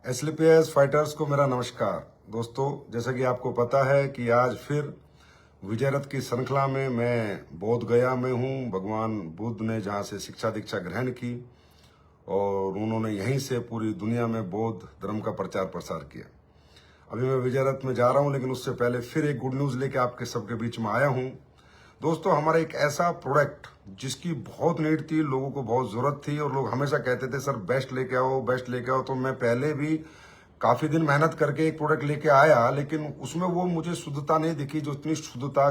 एसलीपीएस fighters को मेरा नमस्कार। दोस्तों, जैसा कि आपको पता है कि आज फिर विजय रथ की श्रृंखला में मैं बोध गया में हूँ। भगवान बुद्ध ने जहाँ से शिक्षा दीक्षा ग्रहण की और उन्होंने यहीं से पूरी दुनिया में बौद्ध धर्म का प्रचार प्रसार किया। अभी मैं विजय रथ में जा रहा हूँ, लेकिन उससे पहले फिर एक गुड न्यूज़ लेके आपके सबके बीच में आया हूँ। दोस्तों, हमारा एक ऐसा प्रोडक्ट जिसकी बहुत नीड थी, लोगों को बहुत जरूरत थी और लोग हमेशा कहते थे सर बेस्ट लेके आओ, बेस्ट लेके आओ। तो मैं पहले भी काफी दिन मेहनत करके एक प्रोडक्ट लेके आया, लेकिन उसमें वो मुझे शुद्धता नहीं दिखी जो जितनी शुद्धता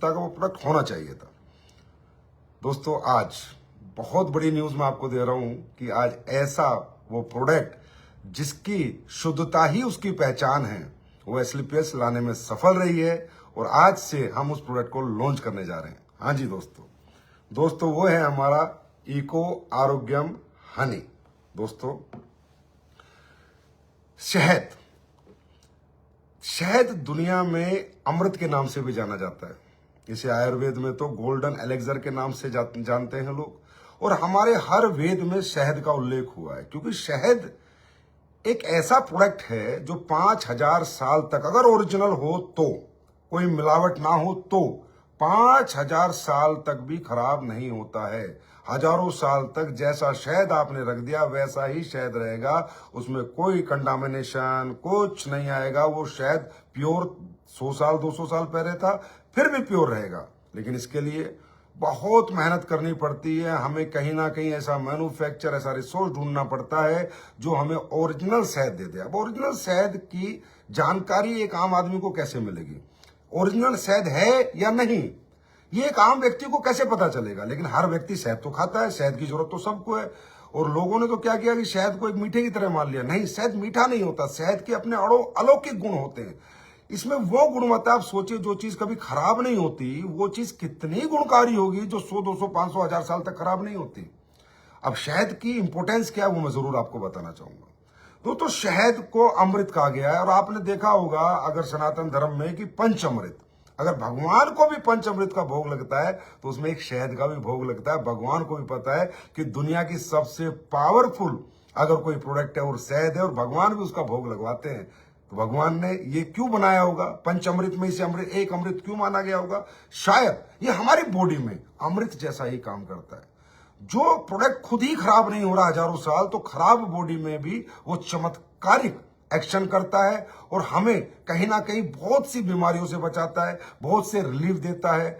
का वो प्रोडक्ट होना चाहिए था। दोस्तों, आज बहुत बड़ी न्यूज मैं आपको दे रहा हूं कि आज ऐसा वो प्रोडक्ट जिसकी शुद्धता ही उसकी पहचान है, वो एसलीपीएस लाने में सफल रही है और आज से हम उस प्रोडक्ट को लॉन्च करने जा रहे हैं। हाँ जी दोस्तों, वो है हमारा इको आरोग्यम हनी। दोस्तों, शहद दुनिया में अमृत के नाम से भी जाना जाता है। इसे आयुर्वेद में तो गोल्डन एलेक्सर के नाम से जानते हैं लोग, और हमारे हर वेद में शहद का उल्लेख हुआ है, क्योंकि शहद एक ऐसा प्रोडक्ट है जो 5000 साल तक अगर ओरिजिनल हो तो, कोई मिलावट ना हो तो 5000 साल तक भी खराब नहीं होता है। हजारों साल तक जैसा शहद आपने रख दिया वैसा ही शहद रहेगा, उसमें कोई कंटामिनेशन कुछ नहीं आएगा। वो शहद प्योर 100 साल 200 साल पहले था, फिर भी प्योर रहेगा। लेकिन इसके लिए बहुत मेहनत करनी पड़ती है। हमें कहीं ना कहीं ऐसा मैन्युफैक्चर, ऐसा रिसोर्स ढूंढना पड़ता है जो हमें ओरिजिनल शहद दे दे। अब ओरिजिनल शहद की जानकारी एक आम आदमी को कैसे मिलेगी? ओरिजिनल शहद है या नहीं, ये एक आम व्यक्ति को कैसे पता चलेगा? लेकिन हर व्यक्ति शहद तो खाता है, शहद की जरूरत तो सबको है। और लोगों ने तो क्या किया कि शहद को एक मीठे की तरह मान लिया। नहीं, शहद मीठा नहीं होता, शहद के अपने अलौकिक गुण होते हैं। इसमें वो गुणवत्ता, आप सोचिए, जो चीज कभी खराब नहीं होती वो चीज कितनी गुणकारी होगी जो 100 200 500 1000 साल तक खराब नहीं होती। अब शहद की इंपोर्टेंस क्या है वो मैं जरूर आपको बताना चाहूंगा। तो शहद को अमृत कहा गया है, और आपने देखा होगा अगर सनातन धर्म में कि पंचामृत, अगर भगवान को भी पंचामृत का भोग लगता है तो उसमें एक शहद का भी भोग लगता है। भगवान को भी पता है कि दुनिया की सबसे पावरफुल अगर कोई प्रोडक्ट है और शहद है, और भगवान भी उसका भोग लगवाते हैं। तो भगवान ने ये क्यों बनाया होगा? पंचामृत में इसे एक अमृत क्यों माना गया होगा? शायद ये हमारी बॉडी में अमृत जैसा ही काम करता है। जो प्रोडक्ट खुद ही खराब नहीं हो रहा हजारों साल, तो खराब बॉडी में भी वो चमत्कारिक एक्शन करता है और हमें कहीं ना कहीं बहुत सी बीमारियों से बचाता है, बहुत से रिलीफ देता है।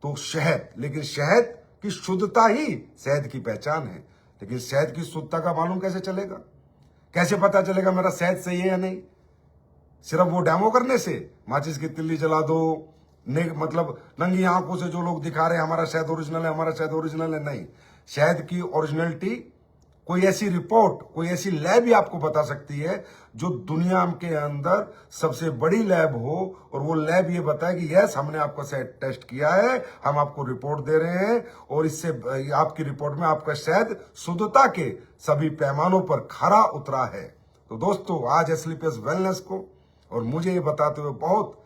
तो शहद, लेकिन शहद की शुद्धता ही शहद की पहचान है। लेकिन शहद की शुद्धता का मालूम कैसे चलेगा? कैसे पता चलेगा मेरा शहद सही है या नहीं? सिर्फ वो डेमो करने से, माचिस की तिल्ली जला दो, मतलब नंगी आंखों से जो लोग दिखा रहे हैं हमारा शहद ओरिजिनल है, हमारा शहद ओरिजिनल है, नहीं। शहद की ओरिजिनलिटी कोई ऐसी रिपोर्ट, कोई ऐसी लैब ही आपको बता सकती है जो दुनिया के अंदर सबसे बड़ी लैब हो, और वो लैब ये बताए कि यस, हमने आपका शहद टेस्ट किया है, हम आपको रिपोर्ट दे रहे हैं, और इससे आपकी रिपोर्ट में आपका शहद शुद्धता के सभी पैमानों पर खरा उतरा है। तो दोस्तों, आज एसलीपीएस वेलनेस को और मुझे ये बताते हुए बहुत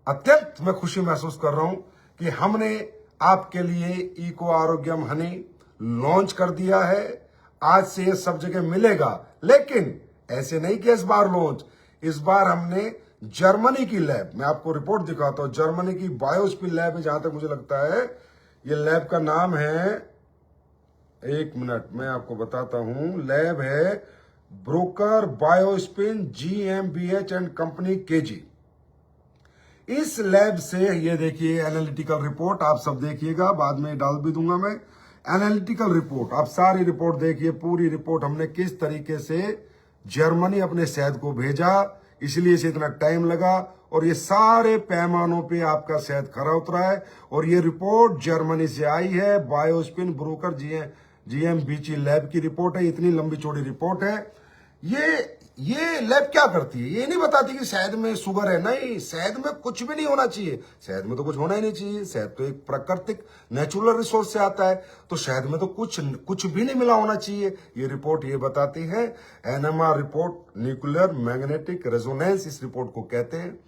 अत्यंत मैं खुशी महसूस कर रहा हूं कि हमने आपके लिए इको आरोग्यम हनी लॉन्च कर दिया है। आज से ये सब जगह मिलेगा, लेकिन ऐसे नहीं कि इस बार लॉन्च, इस बार हमने जर्मनी की लैब, मैं आपको रिपोर्ट दिखाता हूं, जर्मनी की बायोस्पिन लैब है, जहां तक मुझे लगता है ये लैब का नाम है, एक मिनट मैं आपको बताता हूं, लैब है Bruker BioSpin GmbH and company KG। इस लैब से ये देखिए एनालिटिकल रिपोर्ट, आप सब देखिएगा, बाद में डाल भी दूंगा मैं। एनालिटिकल रिपोर्ट, आप सारी रिपोर्ट देखिए, पूरी रिपोर्ट हमने किस तरीके से जर्मनी अपने शहद को भेजा, इसलिए इसे इतना टाइम लगा, और ये सारे पैमानों पे आपका शहद खरा उतरा है। और ये रिपोर्ट जर्मनी से आई है, बायोस्पिन ब्रोकर GmbH लैब की रिपोर्ट है। इतनी लंबी चौड़ी रिपोर्ट है। ये लैब क्या करती है? ये नहीं बताती कि शहद में शुगर है, नहीं, शहद में कुछ भी नहीं होना चाहिए, शहद में तो कुछ होना ही नहीं चाहिए। शहद तो एक प्राकृतिक नेचुरल रिसोर्स से आता है, तो शहद में तो कुछ भी नहीं मिला होना चाहिए। ये रिपोर्ट ये बताती है। NMR report, nuclear magnetic resonance, इस रिपोर्ट को कहते हैं।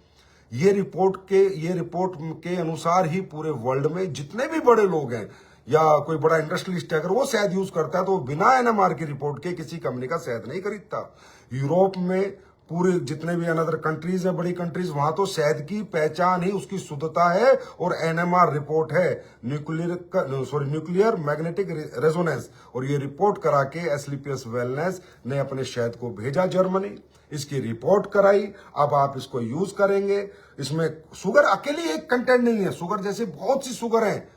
ये रिपोर्ट के अनुसार ही पूरे वर्ल्ड में जितने भी बड़े लोग हैं, या कोई बड़ा इंडस्ट्रियलिस्ट है, अगर वो शहद यूज करता है तो बिना एनएमआर की रिपोर्ट के किसी कंपनी का शहद नहीं खरीदता। यूरोप में पूरे जितने भी अनदर कंट्रीज है, बड़ी कंट्रीज, वहां तो शहद की पहचान ही उसकी शुद्धता है और एनएमआर रिपोर्ट है, न्यूक्लियर मैग्नेटिक रेजोनेंस। और ये रिपोर्ट करा के एसलीपीएस वेलनेस ने अपने शहद को भेजा जर्मनी, इसकी रिपोर्ट कराई। अब आप इसको यूज करेंगे। इसमें शुगर अकेली एक कंटेंट नहीं है, शुगर जैसे बहुत सी शुगर है,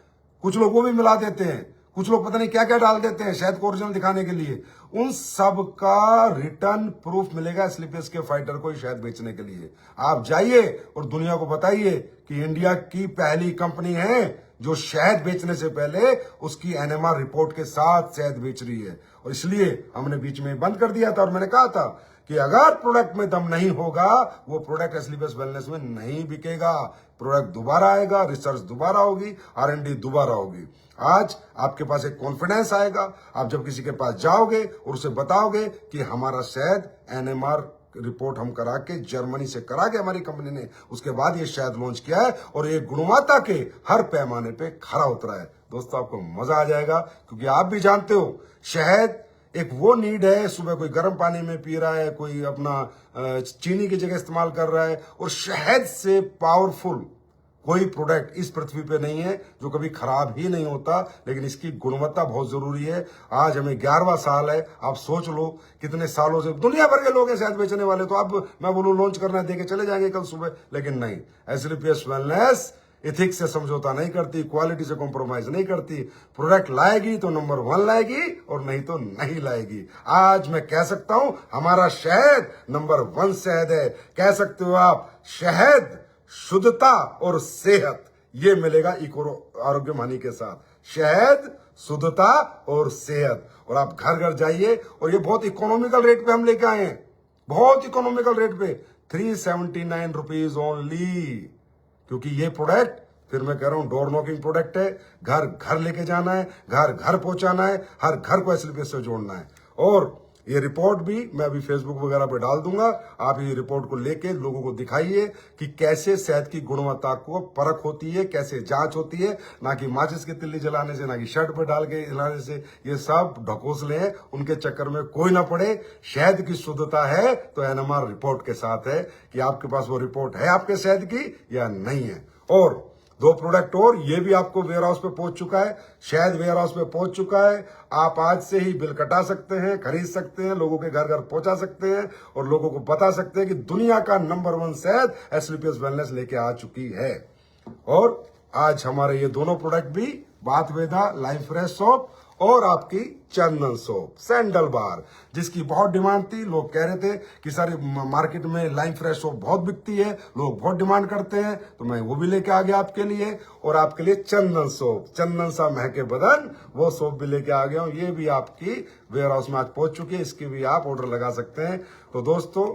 कुछ लोग वो भी मिला देते हैं, कुछ लोग पता नहीं क्या क्या डाल देते हैं शहद को ओरिजिनल दिखाने के लिए। उन सब का रिटर्न प्रूफ मिलेगा एसलीपीएस के फाइटर को शहद बेचने के लिए। आप जाइए और दुनिया को बताइए कि इंडिया की पहली कंपनी है जो शहद बेचने से पहले उसकी एनएमआर रिपोर्ट के साथ शहद बेच रही है। और इसलिए हमने बीच में बंद कर दिया था और मैंने कहा था कि अगर प्रोडक्ट में दम नहीं होगा वो प्रोडक्ट एसलीपीएस वेलनेस में नहीं बिकेगा। प्रोडक्ट दोबारा आएगा, रिसर्च दोबारा होगी, R&D दोबारा होगी। आज आपके पास एक कॉन्फिडेंस आएगा, आप जब किसी के पास जाओगे और उसे बताओगे कि हमारा शहद एनएमआर रिपोर्ट हम करा के जर्मनी से करा के हमारी कंपनी ने उसके बाद ये शहद लॉन्च किया है और ये गुणवत्ता के हर पैमाने पे खरा उतरा है। दोस्तों आपको मजा आ जाएगा, क्योंकि आप भी जानते हो शहद एक वो नीड है। सुबह कोई गर्म पानी में पी रहा है, कोई अपना चीनी की जगह इस्तेमाल कर रहा है, और शहद से पावरफुल कोई प्रोडक्ट इस पृथ्वी पे नहीं है जो कभी खराब ही नहीं होता। लेकिन इसकी गुणवत्ता बहुत जरूरी है। आज हमें 11वां साल है, आप सोच लो कितने सालों से दुनिया भर के लोग हैं शहद बेचने वाले। तो अब मैं बोलूं लॉन्च करना है, देके चले जाएंगे कल सुबह, लेकिन नहीं, एसलीपीएस वेलनेस इथिक्स से समझौता नहीं करती, क्वालिटी से कॉम्प्रोमाइज नहीं करती। प्रोडक्ट लाएगी तो नंबर 1 लाएगी और नहीं तो नहीं लाएगी। आज मैं कह सकता हूं हमारा शहद नंबर 1 शहद है। कह सकते हो आप, शहद, शुद्धता और सेहत ये मिलेगा इको आरोग्य मानी के साथ। शहद, शुद्धता और सेहत। और आप घर घर जाइए, और ये बहुत इकोनॉमिकल रेट पे हम लेके आए हैं, बहुत इकोनॉमिकल रेट पे, 379 रुपीज ओनली। क्योंकि ये प्रोडक्ट, फिर मैं कह रहा हूं, डोर नॉकिंग प्रोडक्ट है। घर घर लेके जाना है, घर घर पहुंचाना है, हर घर को एसलीपीएस से जोड़ना है। और ये रिपोर्ट भी मैं अभी फेसबुक वगैरह पे डाल दूंगा। आप ये रिपोर्ट को लेके लोगों को दिखाइए कि कैसे शहद की गुणवत्ता को परख होती है, कैसे जांच होती है। ना कि माचिस की तिल्ली जलाने से, ना कि शर्ट पे डाल के जलाने से। ये सब ढकोसले हैं, उनके चक्कर में कोई ना पड़े। शहद की शुद्धता है तो एनएमआर रिपोर्ट के साथ है कि आपके पास वो रिपोर्ट है आपके शहद की या नहीं है। और 2 प्रोडक्ट और ये भी आपको वेयर हाउस पे पहुंच चुका है, शहद वेयर हाउस पे पहुंच चुका है। आप आज से ही बिल कटा सकते हैं, खरीद सकते हैं, लोगों के घर घर पहुंचा सकते हैं और लोगों को बता सकते हैं कि दुनिया का नंबर 1 शहद एसलीपीएस वेलनेस लेके आ चुकी है। और आज हमारे ये दोनों प्रोडक्ट भी, बात वेदा लाइफ फ्रेश सोप और आपकी चंदन सोप सैंडल बार, जिसकी बहुत डिमांड थी। लोग कह रहे थे कि सर मार्केट में लाइफ फ्रेश सोप बहुत बिकती है, लोग बहुत डिमांड करते हैं, तो मैं वो भी लेके आ गया आपके लिए। और आपके लिए चंदन सोप, चंदन सा महके बदन, वो सोप भी लेके आ गया हूं। ये भी आपकी वेयर हाउस में आज पहुंच चुकी है, इसकी भी आप ऑर्डर लगा सकते हैं। तो दोस्तों,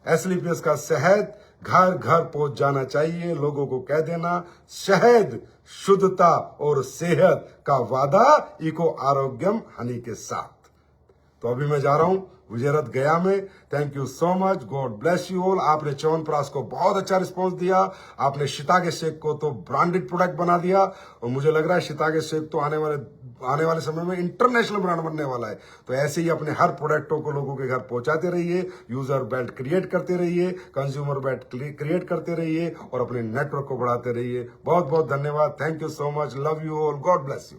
एसलीपीएस का शहद घर घर पहुंच जाना चाहिए। लोगों को कह देना, शहद, शुद्धता और सेहत का वादा इको आरोग्यम हनी के साथ। तो अभी मैं जा रहा हूं गुजरात गया में। Thank you so much, God bless you all. आपने च्यवनप्राश को बहुत अच्छा रिस्पांस दिया, आपने शितागे शेक को तो ब्रांडेड प्रोडक्ट बना दिया, और मुझे लग रहा है शितागे शेक तो आने वाले समय में इंटरनेशनल ब्रांड बनने वाला है। तो ऐसे ही अपने हर प्रोडक्टों को लोगों के घर पहुंचाते रहिए, यूजर बेल्ट क्रिएट करते रहिए, कंज्यूमर बेल्ट क्रिएट करते रहिए और अपने नेटवर्क को बढ़ाते रहिए। बहुत बहुत धन्यवाद, thank you so much, love you all, God bless you.